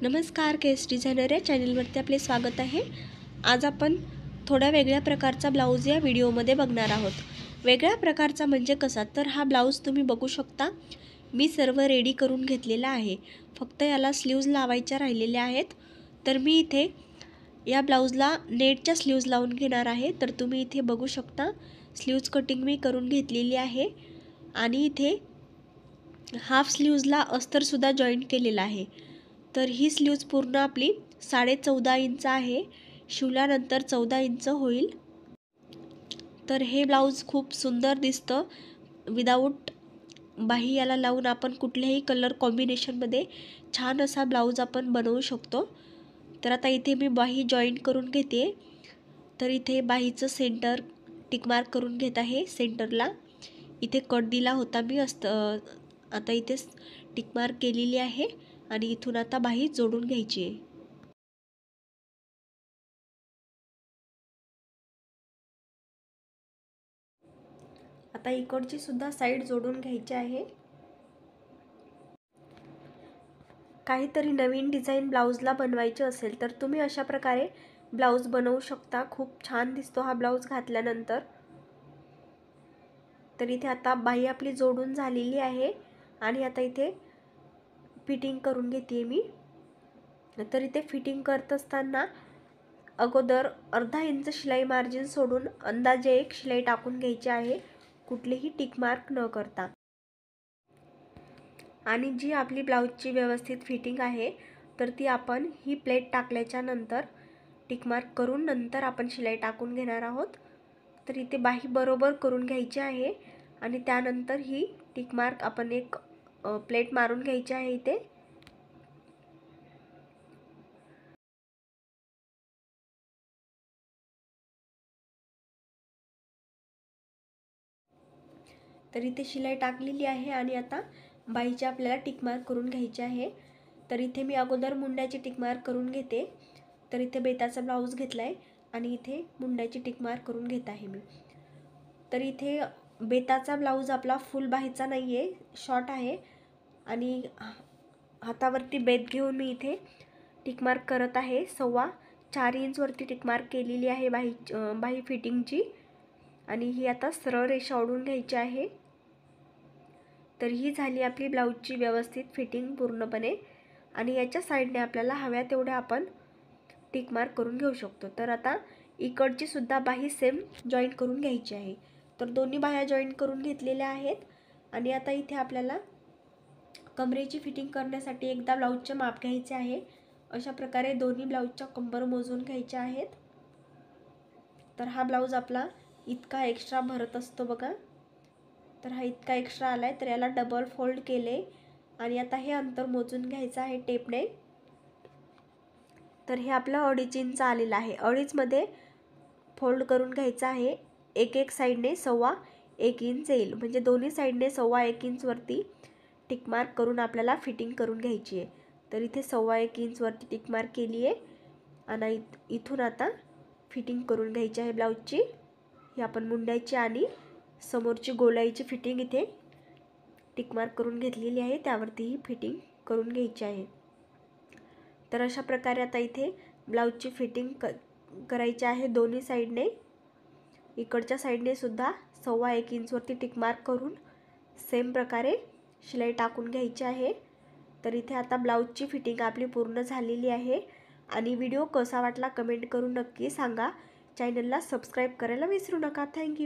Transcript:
नमस्कार, केस डिझायनर या चॅनलवरती आपले स्वागत आहे। आज आपण थोड्या वेगळ्या प्रकारचा ब्लाऊज या व्हिडिओमध्ये बघणार आहोत। वेगळ्या प्रकारचा म्हणजे कसा, तर हा ब्लाऊज तुम्ही बघू शकता मी सर्व रेडी करून घेतलेला आहे। फक्त याला स्लीव्ज लावायच्या राहिलेल्या आहेत। तर मी इथे या ब्लाऊजला नेटच्या स्लीव्ज लावून घेणार आहे। तर तुम्ही इथे बघू शकता स्लीव्ज कटिंग मी करून घेतलेली आहे आणि इथे हाफ स्लीव्जला अस्तर सुद्धा जॉईंट केलेला आहे। तर ही स्लीव्ज पूर्ण आपली 14.5 इंच आहे, शिवल्यानंतर 14 इंच होईल। तर हे ब्लाऊज खूप सुंदर दिसतं विदाऊट बाही याला लावून आपण कुठल्याही कलर कॉम्बिनेशनमध्ये छान असा ब्लाऊज आपण बनवू शकतो। तर आता इथे मी बाही जॉईंट करून घेते। तर इथे बाहीचं सेंटर टिक मार्क करून घेत आहे। सेंटरला इथे कट दिला होता मी आता इथे टिक मार्क केलेली आहे आणि इथून आता बाही जोडून घ्यायची आहे। आता इकडची सुद्धा साइड जोडून घ्यायची आहे। काहीतरी नवीन डिझाइन ब्लाऊजला बनवायचे असेल तर तुम्ही अशा प्रकारे ब्लाऊज बनवू शकता। खूप छान दिसतो हा ब्लाऊज घातल्यानंतर। तर इथे आता बाही आपली जोडून झालेली आहे आणि आता इथे फिटिंग करून घेते मी। तर इथे फिटिंग करत असताना अगोदर अर्धा इंच शिलाई मार्जिन सोडून अंदाजे एक शिलाई टाकून घ्यायची आहे, कुठलेही टिक मार्क न करता। आणि जी आपली ब्लाऊजची व्यवस्थित फिटिंग आहे तर ती आपण ही प्लेट टाकल्याच्या नंतर टिक मार्क करून नंतर आपण शिलाई टाकून घेणार आहोत। तर इथे बाही बरोबर करून घ्यायची आहे आणि त्यानंतर ही टिक मार्क आपण एक प्लेट मारून घ्यायची आहे इथे। तर इथे शिलाई टाकलेली आहे आणि आता बाहीची आपल्याला टिक मार्क करून घ्यायची आहे। तर इथे मी अगोदर मुंड्याची टिक मार्क करून घेते। तर इथे बेताचा ब्लाऊज घेतलाय आणि इथे मुंड्याची टिक मार्क करून घेत आहे मी। तर इथे बेताचा ब्लाऊज आपला फुल बाहीचा नाहीये, शॉर्ट आहे आणि हातावरती बेत घेऊन मी इथे टिक मार्क करत आहे। 4.25 इंच वरती टिक मार्क केलेली आहे बाही फिटिंगची आणि ही आता सरळ रेषा ओढून घ्यायची आहे। तर ही झाली आपली ब्लाऊजची व्यवस्थित फिटिंग पूर्णपणे आणि याच्या साइडने आपल्याला हव्या तेवढ्या आपण टिक मार्क करून घेऊ शकतो। तर आता इकडची सुद्धा बाही सेम जॉईंट करून घ्यायची आहे। तर दोन्ही बाह्या जॉईंट करून घेतलेल्या आहेत आणि आता इथे आपल्याला कमरेची फिटिंग करण्यासाठी एकदा ब्लाऊजचे माप घ्यायचे आहे। अशा प्रकारे दोन्ही ब्लाऊजच्या कंबर मोजून घ्यायच्या आहेत। तर हा ब्लाऊज आपला इतका एक्स्ट्रा भरत असतो बघा। तर हा इतका एक्स्ट्रा आलाय, तर याला डबल फोल्ड केले आणि आता हे अंतर मोजून घ्यायचं आहे टेपने। तर हे आपलं 2.5 इंच आलेलं आहे। 2.5 मध्ये फोल्ड करून घ्यायचं आहे। एक साइडने 1.25 इंच येईल, म्हणजे दोन्ही साइडने 1.25 इंच वरती टिक मार्क करून आपल्याला फिटिंग करून घ्यायची आहे। तर इथे 1.25 इंच वरती टिक मार्क केली आहे आणि इथून आता फिटिंग करून घ्यायची आहे ब्लाऊजची। ही आपण मुंड्याची आणि समोरची गोलाईची फिटिंग इथे टिक मार्क करून घेतलेली आहे, त्यावरती ही फिटिंग करून घ्यायची आहे। तर अशा प्रकारे आता इथे ब्लाऊजची फिटिंग करायची आहे दोन्ही साइडने। इकडच्या साइडने सुद्धा 1.25 इंच वरती टिक मार्क करून सेम प्रकारे शिलाई टाकून घ्यायची आहे। तर इथे आता ब्लाऊजची फिटिंग आपली पूर्ण झालेली आहे आणि व्हिडिओ कसा वाटला कमेंट करून नक्की सांगा। चॅनलला सबस्क्राइब करायला विसरू नका। थँक्यू।